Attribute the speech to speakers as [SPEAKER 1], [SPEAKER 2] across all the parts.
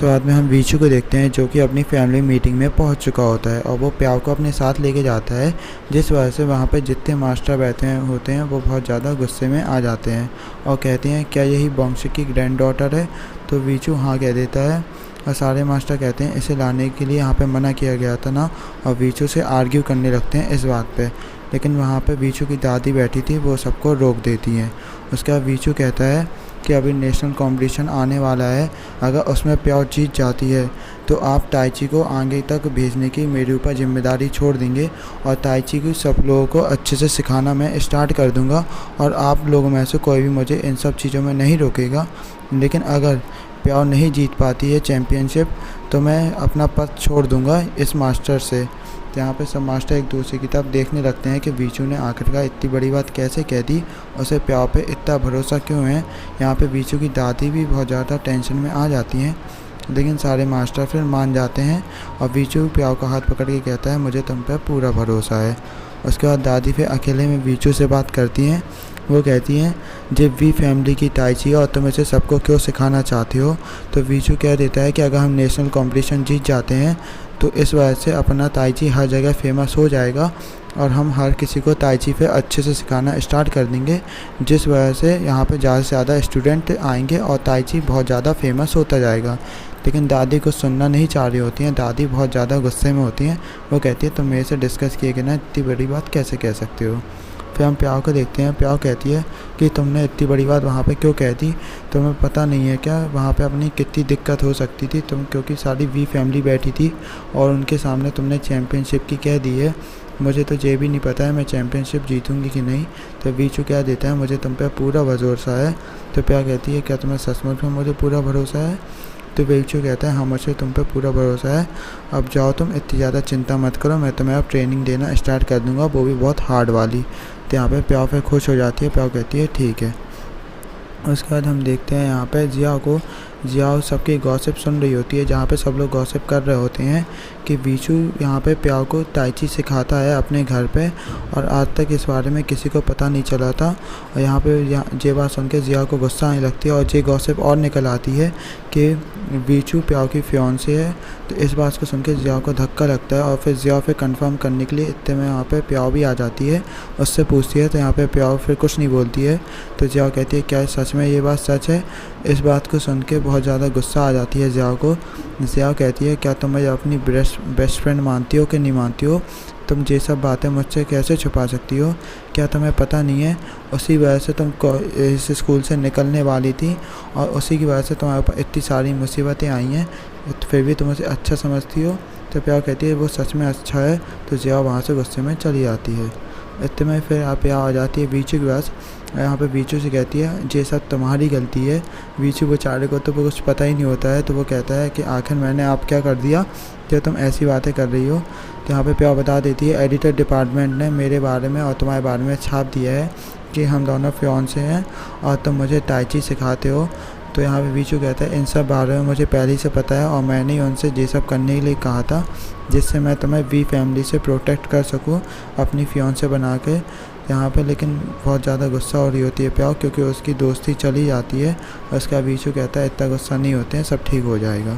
[SPEAKER 1] इसके बाद में हम वीचू को देखते हैं जो कि अपनी फैमिली मीटिंग में पहुंच चुका होता है और वो प्याओ को अपने साथ लेके जाता है, जिस वजह से वहाँ पे जितने मास्टर बैठे होते हैं वो बहुत ज़्यादा गुस्से में आ जाते हैं और कहते हैं क्या यही बॉन्गशी की ग्रैंड डॉटर है। तो वीचू हाँ कह देता है और सारे मास्टर कहते हैं इसे लाने के लिए यहाँ पे मना किया गया था ना, और वीचू से आर्ग्यू करने लगते हैं इस बात पे। लेकिन वहाँ पे वीचू की दादी बैठी थी, वो सबको रोक देती हैं। उसके बाद वीचू कहता है कि अभी नेशनल कंपटीशन आने वाला है, अगर उसमें प्याओ जीत जाती है तो आप ताइची को आगे तक भेजने की मेरे ऊपर जिम्मेदारी छोड़ देंगे और ताइची को सब लोगों को अच्छे से सिखाना मैं स्टार्ट कर दूंगा और आप लोगों में से कोई भी मुझे इन सब चीज़ों में नहीं रोकेगा। लेकिन अगर प्याओ नहीं जीत पाती है चैम्पियनशिप तो मैं अपना पद छोड़ दूंगा इस मास्टर से। तो यहाँ पे सब मास्टर एक दूसरे की तरफ देखने लगते हैं कि वीचू ने आखिरकार इतनी बड़ी बात कैसे कह दी, उसे प्याओ पे इतना भरोसा क्यों है। यहाँ पे वीचू की दादी भी बहुत ज़्यादा टेंशन में आ जाती हैं, लेकिन सारे मास्टर फिर मान जाते हैं और वीचू प्याओ का हाथ पकड़ के कहता है मुझे तुम पे पूरा भरोसा है। उसके बाद दादी फिर अकेले में वीचू से बात करती हैं। वो कहती हैं जब वी फैमिली की ताइची और तुम इसे सबको क्यों सिखाना चाहते हो। तो वीचू कह देता है कि अगर हम नेशनल कंपटीशन जीत जाते हैं तो इस वजह से अपना ताइची हर जगह फेमस हो जाएगा और हम हर किसी को ताइची फिर अच्छे से सिखाना स्टार्ट कर देंगे, जिस वजह से यहाँ पे ज़्यादा से ज़्यादा स्टूडेंट आएंगे और ताइची बहुत ज़्यादा फेमस होता जाएगा। लेकिन दादी को सुनना नहीं चाह रही होती हैं, दादी बहुत ज़्यादा गुस्से में होती हैं। वो कहती है तुम मेरे से डिस्कस किए कि ना इतनी बड़ी बात कैसे कह सकते हो। फिर हम प्याओ को देखते हैं। प्याओ कहती है कि तुमने इतनी बड़ी बात वहाँ पे क्यों कह दी, तुम्हें पता नहीं है क्या वहाँ पे अपनी कितनी दिक्कत हो सकती थी तुम, क्योंकि सारी वी फैमिली बैठी थी और उनके सामने तुमने चैम्पियनशिप की कह दी है। मुझे तो ये भी नहीं पता है मैं चैम्पियनशिप जीतूंगी कि नहीं। तो वीचू कह देता है मुझे तुम पे पूरा भरोसा है। तो प्याओ कहती है क्या तुम्हें सचमुच में मुझे पूरा भरोसा है। तो वीचू कहता है हाँ मुझे तुम पे पूरा भरोसा है, अब जाओ तुम इतनी ज़्यादा चिंता मत करो, मैं तुम्हें अब ट्रेनिंग देना स्टार्ट कर दूंगा, वो भी बहुत हार्ड वाली। तो यहाँ पे प्याओ फिर खुश हो जाती है। प्याओ कहती है ठीक है। उसके बाद हम देखते हैं यहाँ पे जियाओ सबकी गॉसिप सुन रही होती है, जहाँ पे सब लोग गॉसिप कर रहे होते हैं कि वीचू यहाँ पे प्याओ को ताइची सिखाता है अपने घर पे और आज तक इस बारे में किसी को पता नहीं चला था। और यहाँ पे ये बात सुन के जियाओ को गुस्सा आने लगती है और ये गॉसिप और निकल आती है कि वीचू प्याओ की फियांसी है। तो इस बात को सुन के जियाओ को धक्का लगता है और फिर जियाओ फिर कंफर्म करने के लिए इतने में यहाँ पे प्याओ भी आ जाती है, उससे पूछती है। तो यहाँ पे प्याओ फिर कुछ नहीं बोलती है। तो जियाओ कहती है क्या सच में ये बात सच है। इस बात को सुन के बहुत ज़्यादा गुस्सा आ जाती है जियाओ को। जियाओ कहती है क्या तुम मुझे अपनी बेस्ट फ्रेंड मानती हो कि नहीं मानती हो, तुम ये सब बातें मुझसे कैसे छुपा सकती हो, क्या तुम्हें पता नहीं है उसी वजह से तुम इस स्कूल से निकलने वाली थी और उसी की वजह से तुम्हारे ऊपर इतनी सारी मुसीबतें आई हैं, फिर भी तुम उसे अच्छा समझती हो। तो प्याओ कहती है वो सच में अच्छा है। तो जियाओ वहाँ से गुस्से में चली जाती है। इतने में फिर प्याओ आ जाती है वीचू के पास। यहाँ पे वीचू से कहती है ये सब तुम्हारी गलती है। वीचू बेचारे को तो वो कुछ पता ही नहीं होता है, तो वो कहता है कि आखिर मैंने आप क्या कर दिया कि तुम ऐसी बातें कर रही हो। तो यहाँ पे प्याओ बता देती है एडिटर डिपार्टमेंट ने मेरे बारे में और तुम्हारे बारे में छाप दिया है कि हम दोनों फियांसे हैं और तुम मुझे ताइची सिखाते हो। तो यहाँ पे वीचू कहता है इन सब बारे में मुझे पहले ही से पता है और मैंने ही उनसे ये सब करने के लिए कहा था, जिससे मैं तुम्हें वी फैमिली से प्रोटेक्ट कर सकूँ अपनी फियांसे बना के। यहाँ पे लेकिन बहुत ज़्यादा गुस्सा हो रही होती है प्याओ, क्योंकि उसकी दोस्ती चली जाती है। उसका वीचू कहता है इतना गुस्सा नहीं होते हैं, सब ठीक हो जाएगा।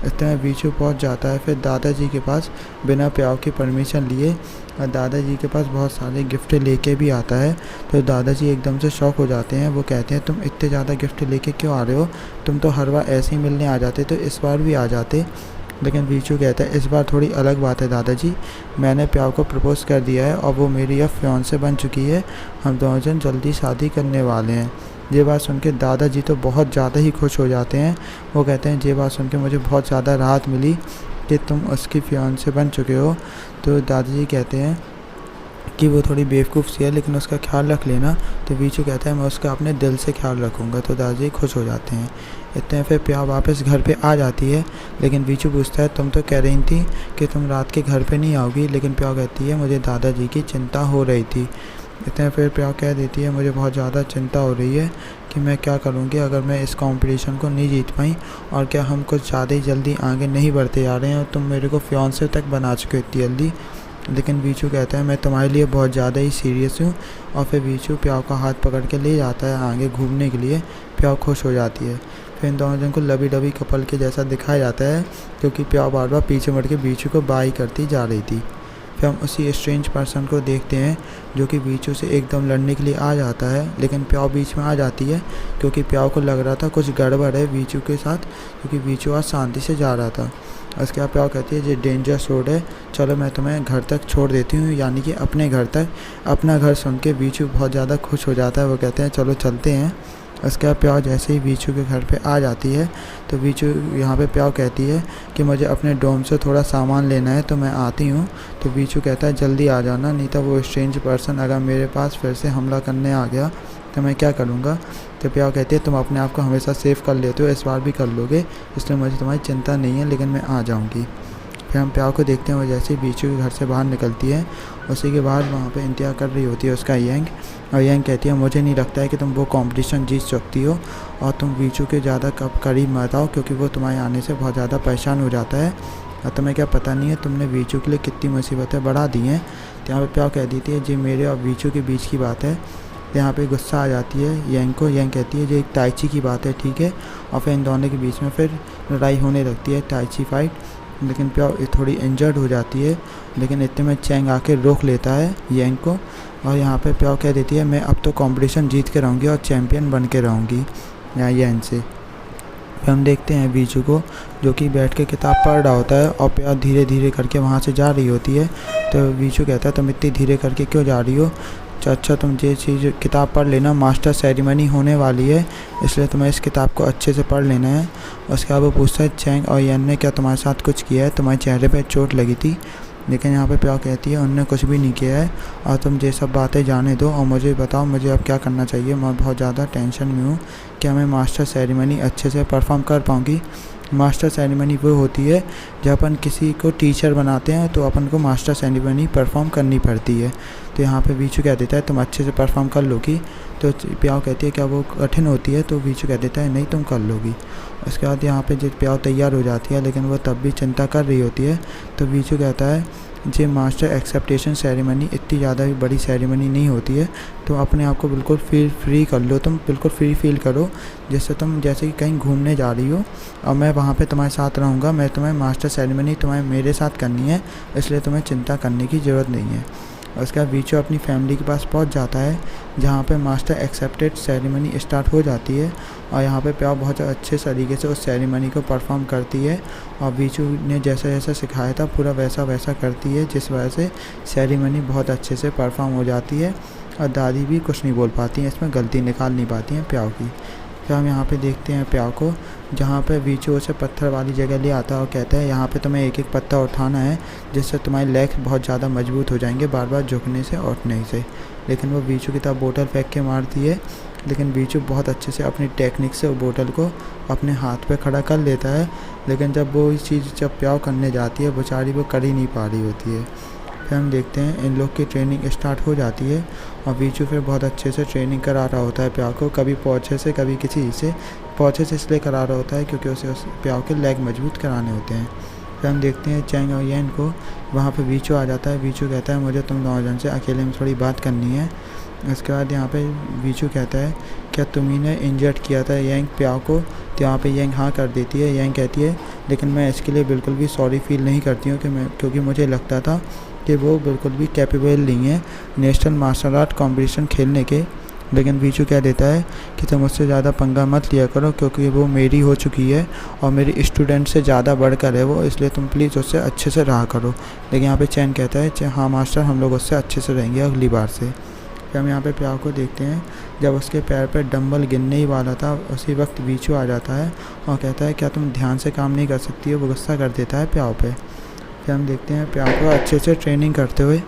[SPEAKER 1] इतने में वीचू पहुँच जाता है फिर दादाजी के पास बिना प्याओ की परमिशन लिए, और दादाजी के पास बहुत सारे गिफ्ट लेके भी आता है। तो दादाजी एकदम से शॉक हो जाते हैं। वो कहते हैं तुम इतने ज़्यादा गिफ्ट लेके क्यों आ रहे हो, तुम तो हर बार ऐसे ही मिलने आ जाते, तो इस बार भी आ जाते। लेकिन वीचू कहता है इस बार थोड़ी अलग बात है दादाजी, मैंने प्याओ को प्रपोज़ कर दिया है और वो मेरी अब फियांसे बन चुकी है, हम दोनों जन जल्दी शादी करने वाले हैं। ये बात सुन के दादाजी तो बहुत ज़्यादा ही खुश हो जाते हैं। वो कहते हैं ये बात सुन के मुझे बहुत ज़्यादा राहत मिली कि तुम उसकी फियांसे बन चुके हो। तो दादाजी कहते हैं कि वो थोड़ी बेवकूफ़ सी है लेकिन उसका ख्याल रख लेना। तो वीचू कहता है मैं उसका अपने दिल से ख्याल रखूँगा। तो दादाजी खुश हो जाते हैं। इतने फिर प्याओ वापस घर पे आ जाती है, लेकिन वीचू पूछता है तुम तो कह रही थी कि तुम रात के घर पे नहीं आओगी, लेकिन प्याओ कहती है मुझे दादाजी की चिंता हो रही थी। इतने फिर प्याओ कह देती है मुझे बहुत ज़्यादा चिंता हो रही है कि मैं क्या करूँगी अगर मैं इस कंपटीशन को नहीं जीत पाई, और क्या हम कुछ ज़्यादा ही जल्दी आगे नहीं बढ़ते जा रहे हैं और तुम मेरे को फियांसे तक बना चुके हो इतनी जल्दी। लेकिन वीचू कहता है मैं तुम्हारे लिए बहुत ज़्यादा ही सीरियस हूँ। और फिर वीचू प्याओ का हाथ पकड़ के ले जाता है आगे घूमने के लिए। प्याओ खुश हो जाती है। फिर इन दोनों जन को लवी डवी कपल के जैसा दिखाया जाता है, क्योंकि प्याव बार बार पीछे मुड़ के वीचू को बाई करती जा रही थी। फिर हम उसी स्ट्रेंज पर्सन को देखते हैं जो कि वीचू से एकदम लड़ने के लिए आ जाता है, लेकिन प्याव बीच में आ जाती है, क्योंकि प्याव को लग रहा था कुछ गड़बड़ है वीचू के साथ, क्योंकि वीचू आज शांति से जा रहा था। उसके बाद प्याव कहती है ये डेंजरस रोड है, चलो मैं तुम्हें घर तक छोड़ देती हूँ, यानी कि अपने घर तक। अपना घर सुन के वीचू बहुत ज़्यादा खुश हो जाता है, वो कहते हैं चलो चलते हैं। उसके बाद प्याव जैसे ही वीचू के घर पे आ जाती है तो वीचू यहाँ पे प्याव कहती है कि मुझे अपने डोम से थोड़ा सामान लेना है, तो मैं आती हूँ। तो वीचू कहता है जल्दी आ जाना, नहीं तो वो स्ट्रेंज पर्सन अगर मेरे पास फिर से हमला करने आ गया तो मैं क्या करूँगा। तो प्याव कहती है तुम अपने आप को हमेशा सेव कर लेते हो, इस बार भी कर लोगे, इसलिए मुझे तुम्हारी चिंता नहीं है, लेकिन मैं आ जाऊँगी। फिर हम प्याव को देखते हैं, वो जैसे ही वीचू के घर से बाहर निकलती है, उसी के बाद वहाँ पे इंतज़ार कर रही होती है उसका यंग। और यंग कहती है मुझे नहीं लगता है कि तुम वो कंपटीशन जीत सकती हो, और तुम वीचू के ज़्यादा करीब मत आओ, क्योंकि वो तुम्हारे आने से बहुत ज़्यादा परेशान हो जाता है, और तुम्हें क्या पता नहीं है तुमने वीचू के लिए कितनी मुसीबतें बढ़ा दी हैं। तो यहाँ पर प्याव कह देती है जी मेरे और वीचू के बीच की बात है। यहाँ पे गुस्सा आ जाती है यंग को। यंग कहती है जो एक टाइची की बात है, ठीक है। और फिर इन दोनों के बीच में फिर लड़ाई होने लगती है, टाइची फाइट। लेकिन प्याव थोड़ी इंजर्ड हो जाती है, लेकिन इतने में चैंग आके रोक लेता है यंग को। और यहाँ पे प्याव कह देती है मैं अब तो कंपटीशन जीत के रहूँगी और चैम्पियन बन के रहूँगी यहाँ यंग से। फिर हम देखते हैं वीचू को जो कि बैठ के किताब पढ़ रहा होता है, और प्याव धीरे धीरे करके वहाँ से जा रही होती है। तो वीचू कहता है तुम इतनी धीरे करके क्यों जा रही हो, अच्छा तुम ये चीज़ किताब पढ़ लेना, मास्टर सेरेमनी होने वाली है, इसलिए तुम्हें इस किताब को अच्छे से पढ़ लेना है। उसके बाद वो पूछता है चैंग और यन ने क्या तुम्हारे साथ कुछ किया है, तुम्हारे चेहरे पे चोट लगी थी। लेकिन यहाँ पे प्याव कहती है उन्होंने कुछ भी नहीं किया है, और तुम ये सब बातें जाने दो और मुझे बताओ मुझे अब क्या करना चाहिए। मैं बहुत ज़्यादा टेंशन में हूँ, क्या मैं मास्टर सेरेमनी अच्छे से परफॉर्म कर पाऊँगी। मास्टर सेरेमनी वो होती है जब अपन किसी को टीचर बनाते हैं तो अपन को मास्टर सेरेमनी परफॉर्म करनी पड़ती है। तो यहाँ पे वीचू कह देता है तुम अच्छे से परफॉर्म कर लोगी। तो प्याव कहती है क्या वो कठिन होती है, तो वीचू कह देता है नहीं तुम कर लोगी। उसके बाद यहाँ पे जब प्याव तैयार हो जाती है, लेकिन वो तब भी चिंता कर रही होती है। तो वीचू कहता है ये मास्टर एक्सेप्टेशन सेरेमनी इतनी ज़्यादा भी बड़ी सेरेमनी नहीं होती है, तो अपने आप को बिल्कुल फील फ्री कर लो, तुम बिल्कुल फ्री फील करो, जैसे तुम जैसे कि कहीं घूमने जा रही हो और मैं वहाँ पे तुम्हारे साथ रहूँगा। मैं तुम्हें मास्टर सेरेमनी तुम्हें मेरे साथ करनी है, इसलिए तुम्हें चिंता करने की ज़रूरत नहीं है। उसके बाद वीचू अपनी फैमिली के पास पहुंच जाता है, जहाँ पे मास्टर एक्सेप्टेड सेरेमनी स्टार्ट हो जाती है। और यहाँ पे प्याव बहुत अच्छे तरीके से उस सेरेमनी को परफॉर्म करती है, और वीचू ने जैसा जैसा सिखाया था पूरा वैसा वैसा करती है, जिस वजह से सेरेमनी बहुत अच्छे से परफॉर्म हो जाती है। और दादी भी कुछ नहीं बोल पाती हैं, इसमें गलती निकाल नहीं पाती हैं प्याव की। फिर हम यहाँ पे देखते हैं प्याव को, जहाँ पे वीचू उसे पत्थर वाली जगह ले आता है और कहता है यहाँ पे तुम्हें एक एक पत्थर उठाना है, जिससे तुम्हारे लेग्स बहुत ज़्यादा मजबूत हो जाएंगे बार बार झुकने से उठने से। लेकिन वो वीचू की तरफ बोतल फेंक के मारती है, लेकिन वीचू बहुत अच्छे से अपनी टेक्निक से वो बोतल को अपने हाथ पे खड़ा कर लेता है। लेकिन जब वो इस चीज़ जब प्याव करने जाती है, बेचारी वो कर ही नहीं पा रही होती है। फिर हम देखते हैं इन लोग की ट्रेनिंग स्टार्ट हो जाती है, और वीचू फिर बहुत अच्छे से ट्रेनिंग करा रहा होता है प्याव को, कभी पोछे से कभी किसी से। पोछे से इसलिए करा रहा होता है क्योंकि उसे उस प्याव के लेग मजबूत कराने होते हैं। फिर हम देखते हैं चैंग और यन को, वहाँ पे वीचू आ जाता है। वीचू कहता है मुझे तुम दोनों जन से अकेले में थोड़ी बात करनी है। उसके बाद यहाँ पे वीचू कहता है क्या तुम्ही ने इंजर्ड किया था यंग प्याव को। तो यहाँ पे यंग हाँ कर देती है। यंग कहती है लेकिन मैं इसके लिए बिल्कुल भी सॉरी फील नहीं करती हूँ क्योंकि मुझे लगता था कि वो बिल्कुल भी कैपेबल नहीं है नेशनल मार्शल आर्ट कॉम्पिटिशन खेलने के। लेकिन वीचू कह देता है कि तुम उससे ज़्यादा पंगा मत लिया करो, क्योंकि वो मेरी हो चुकी है और मेरी स्टूडेंट से ज़्यादा बढ़कर है वो, इसलिए तुम प्लीज़ उससे अच्छे से रहा करो। लेकिन यहाँ पे चैन कहता है हाँ मास्टर, हम लोग उससे अच्छे से रहेंगे अगली बार से। फिर हम यहाँ पे प्याव को देखते हैं, जब उसके पैर पे डंबल गिरने ही वाला था उसी वक्त वीचू आ जाता है और कहता है क्या तुम ध्यान से काम नहीं कर सकती हो। वो गुस्सा कर देता है प्याव पे। फिर हम देखते हैं प्याव को अच्छे से ट्रेनिंग करते हुए,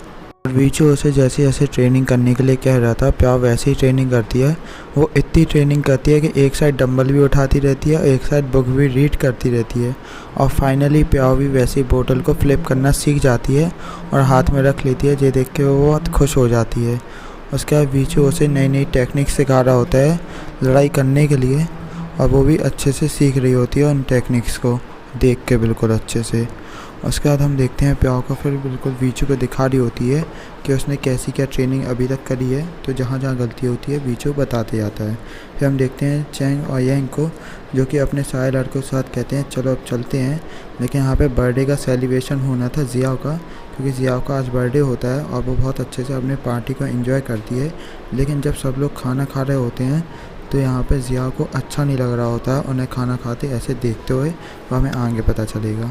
[SPEAKER 1] और वीचू उसे जैसे जैसे ट्रेनिंग करने के लिए कह रहा था प्याव वैसे ही ट्रेनिंग करती है। वो इतनी ट्रेनिंग करती है कि एक साइड डंबल भी उठाती रहती है और एक साइड बुक भी रीड करती रहती है, और फाइनली प्याव भी वैसे ही बोतल को फ्लिप करना सीख जाती है और हाथ में रख लेती है। ये देख के वो बहुत खुश हो जाती है। उसके बाद वीचू उसे नई नई टेक्निक सिखा रहा होता है लड़ाई करने के लिए, और वो भी अच्छे से सीख रही होती है उन टेक्निक्स को देख के बिल्कुल अच्छे से। उसके बाद हम देखते हैं प्याओ को फिर बिल्कुल वीचू को दिखा रही होती है कि उसने कैसी क्या ट्रेनिंग अभी तक करी है। तो जहाँ जहाँ गलती होती है वीचू बताते जाता है। फिर हम देखते हैं चैंग और यांग को, जो कि अपने सारे लड़कों के साथ कहते हैं चलो अब चलते हैं। लेकिन यहाँ पे बर्थडे का सेलिब्रेशन होना था जियाओ का, क्योंकि जियाओ का आज बर्थडे होता है और वो बहुत अच्छे से अपने पार्टी को एंजॉय करती है। लेकिन जब सब लोग खाना खा रहे होते हैं तो यहाँ पे जियाओ को अच्छा नहीं लग रहा होता है उन्हें खाना खाते ऐसे देखते हुए, वो हमें आगे पता चलेगा।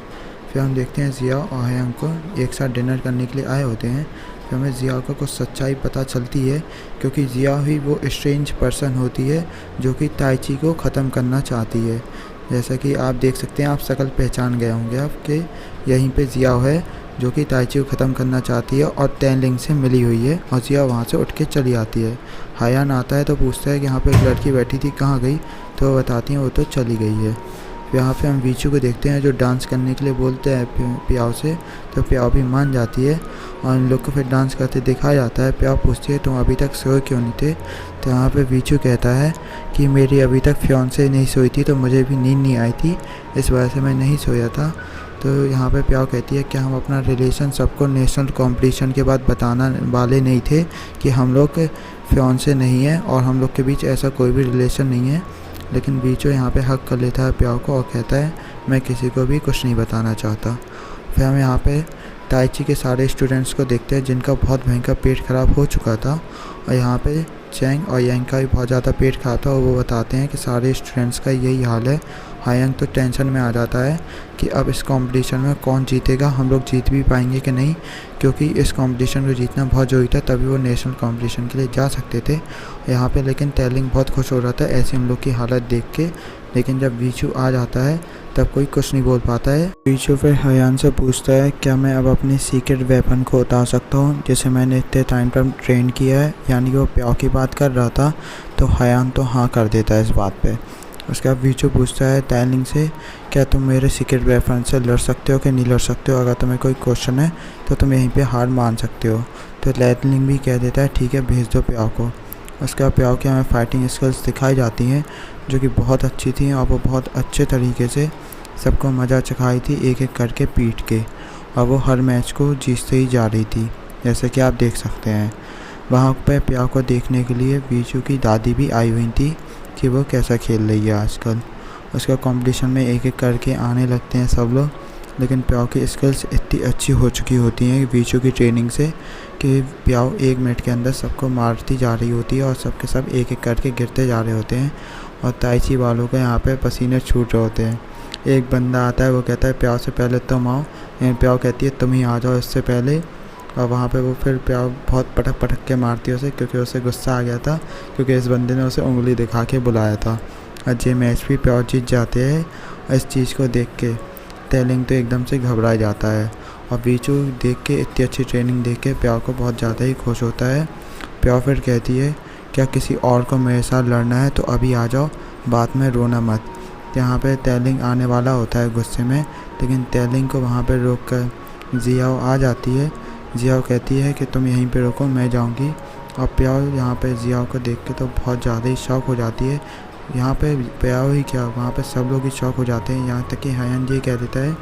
[SPEAKER 1] फिर हम देखते हैं जियाओ और हयांग को एक साथ डिनर करने के लिए आए होते हैं। फिर हमें जियाओ का कुछ सच्चाई पता चलती है, क्योंकि जियाओ ही वो स्ट्रेंज पर्सन होती है जो कि ताइची को ख़त्म करना चाहती है। जैसा कि आप देख सकते हैं, आप शक्ल पहचान गए होंगे आपके, यहीं पे जियाओ है जो कि ताइची को ख़त्म करना चाहती है और तैनलिंग से मिली हुई है। और जियाओ वहाँ से उठ के चली आती है। हायान आता है तो पूछता है कि यहाँ पे एक लड़की बैठी थी, कहाँ गई? तो वो बताती हैं वो तो चली गई है। यहाँ पे हम वीचू को देखते हैं जो डांस करने के लिए बोलते हैं प्याओ से, तो प्याओ भी मान जाती है और इन लोग को फिर डांस करते दिखाया जाता है। प्याओ पूछती है तुम अभी तक सोए क्यों नहीं थे? तो यहाँ पे वीचू कहता है कि मेरी अभी तक फियांसे नहीं सोई थी तो मुझे भी नींद नहीं आई थी, इस वजह से मैं नहीं सोया था। तो यहाँ पे प्याओ कहती है कि हम अपना रिलेशन सबको नेशनल कंपटीशन के बाद बताना वाले नहीं थे कि हम लोग फियांसे नहीं है और हम लोग के बीच ऐसा कोई भी रिलेशन नहीं है। लेकिन वीचू यहाँ पे हक कर लेता है प्याओ को और कहता है मैं किसी को भी कुछ नहीं बताना चाहता। फिर हम यहाँ पे ताइची के सारे स्टूडेंट्स को देखते हैं जिनका बहुत भयंकर पेट ख़राब हो चुका था, और यहाँ पे चैंग और यांग का भी बहुत ज़्यादा पेट खराब था और वो बताते हैं कि सारे स्टूडेंट्स का यही हाल है। हायांग तो टेंशन में आ जाता है कि अब इस कंपटीशन में कौन जीतेगा, हम लोग जीत भी पाएंगे कि नहीं, क्योंकि इस कंपटीशन को जीतना बहुत ज़रूरी था, तभी वो नेशनल कंपटीशन के लिए जा सकते थे। यहाँ पे लेकिन तैलिंग बहुत खुश हो रहा था ऐसे हम लोग की हालत देख के। लेकिन जब वीचू आ जाता है तब कोई कुछ नहीं बोल पाता है। वीचू फिर हायान से पूछता है क्या मैं अब अपनी सीक्रेट वेपन को उतार सकता हूँ जिसे मैंने इतने टाइम पर ट्रेन किया है, यानी कि वो प्याओ की बात कर रहा था। तो हायान तो हाँ कर देता है इस बात पे। उसके बाद वीचू पूछता है तैलिंग से क्या तुम मेरे सीक्रेट वेपन से लड़ सकते हो कि नहीं लड़ सकते हो, अगर तुम्हें कोई क्वेश्चन है तो तुम यहीं पे हार मान सकते हो। तो तैलिंग भी कह देता है ठीक है भेज दो प्याओ को। उसके बाद प्याओ की हमें फाइटिंग स्किल्स दिखाई जाती हैं जो कि बहुत अच्छी थी और वो बहुत अच्छे तरीके से सबको मज़ा चखाई थी एक एक करके पीट के, और वो हर मैच को जीतते ही जा रही थी जैसे कि आप देख सकते हैं। वहाँ पे प्याओ को देखने के लिए वीचू की दादी भी आई हुई थी कि वो कैसा खेल रही है आजकल। उसका कंपटीशन में एक एक करके आने लगते हैं सब लोग, लेकिन प्याओ की स्किल्स इतनी अच्छी हो चुकी होती हैं वीचू की ट्रेनिंग से कि प्याओ 1 मिनट के अंदर सबको मारती जा रही होती है और सबके सब एक एक करके गिरते जा रहे होते हैं। और ताइची वालों को यहाँ पे पसीने छूट रहे होते हैं। एक बंदा आता है वो कहता है प्याओ से पहले तुम आओ, लेकिन प्याओ कहती है तुम ही आ जाओ इससे पहले। और वहाँ पे वो फिर प्याओ बहुत पटक पटक के मारती है उसे, क्योंकि उसे गुस्सा आ गया था क्योंकि इस बंदे ने उसे उंगली दिखा के बुलाया था। और ये मैच भी प्याओ जीत जाते हैं। इस चीज़ को देख के तैलिंग तो एकदम से घबरा जाता है और वीचू देख के इतनी अच्छी ट्रेनिंग देख के प्याओ को बहुत ज़्यादा ही खुश होता है। प्याओ फिर कहती है क्या किसी और को मेरे साथ लड़ना है तो अभी आ जाओ, बाद में रोना मत। यहाँ पे तैलिंग आने वाला होता है गुस्से में, लेकिन तैलिंग को वहाँ पे रोक कर जियाओ आ जाती है। जियाओ कहती है कि तुम यहीं पे रुको मैं जाऊँगी। और प्याओ यहाँ पे जियाओ को देख के तो बहुत ज़्यादा ही शौक हो जाती है। यहाँ पे प्याओ ही क्या, वहाँ पे सब लोग ही शौक हो जाते हैं, यहाँ तक कि हायान जी कह देता है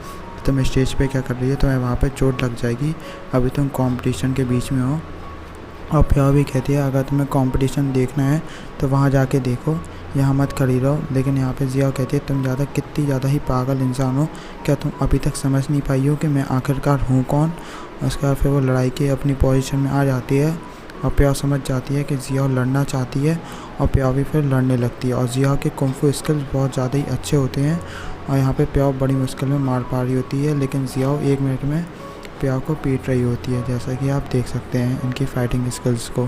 [SPEAKER 1] तुम स्टेज पे क्या कर रही है, तुम्हें वहाँ पे चोट लग जाएगी, अभी तुम कंपटीशन के बीच में हो। और प्याओ भी कहती है अगर तुम्हें कंपटीशन देखना है तो वहाँ जाके देखो, यहाँ मत खड़ी रहो। लेकिन यहाँ पे जियाओ कहती है तुम कितनी ज़्यादा ही पागल इंसान हो, क्या तुम अभी तक समझ नहीं पाई हो कि मैं आखिरकार हूँ कौन। उसके बाद फिर वो लड़ाई के अपनी पोजीशन में आ जाती है और प्याओ समझ जाती है कि जियाओ लड़ना चाहती है और प्याओ भी फिर लड़ने लगती है। और जियाओ के कुंफू स्किल्स बहुत ज़्यादा ही अच्छे होते हैं और यहाँ पे प्याओ बड़ी मुश्किल में मार पा रही होती है, लेकिन जियाओ 1 मिनट में प्याओ को पीट रही होती है, जैसा कि आप देख सकते हैं इनकी फाइटिंग स्किल्स को।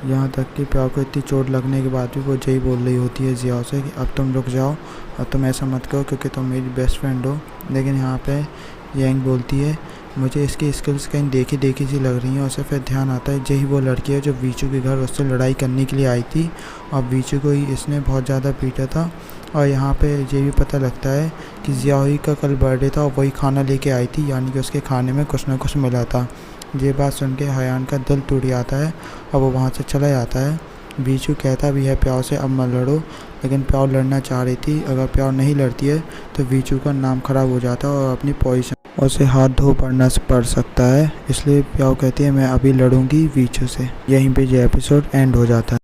[SPEAKER 1] यहाँ तक कि प्याओ को इतनी चोट लगने के बाद भी वो यही बोल रही होती है जियाओ से कि अब तुम रुक जाओ और तुम ऐसा मत करो क्योंकि तुम मेरी बेस्ट फ्रेंड हो। लेकिन यहाँ पे यांग बोलती है मुझे इसकी स्किल्स कहीं देखी देखी सी लग रही हैं। उसे फिर ध्यान आता है यही वो लड़की है जो वीचू के घर उससे लड़ाई करने के लिए आई थी और वीचू को ही इसने बहुत ज़्यादा पीटा था। और यहाँ पे ये भी पता लगता है कि जियाओ का कल बर्थडे था और वही खाना लेके आई थी, यानी कि उसके खाने में कुछ ना कुछ मिला था। ये बात सुन के हायान का दिल टूट जाता है और वो वहाँ से चला जाता है। वीचू कहता भी है प्याओ से अब मत लड़ो, लेकिन प्याओ लड़ना चाह रही थी। अगर प्याओ नहीं लड़ती है तो वीचू का नाम खराब हो जाता है और अपनी पोजीशन उसे हाथ धो पड़ सकता है। इसलिए प्याओ कहती है मैं अभी लड़ूंगी वीचू से। यहीं पे ये एपिसोड एंड हो जाता है।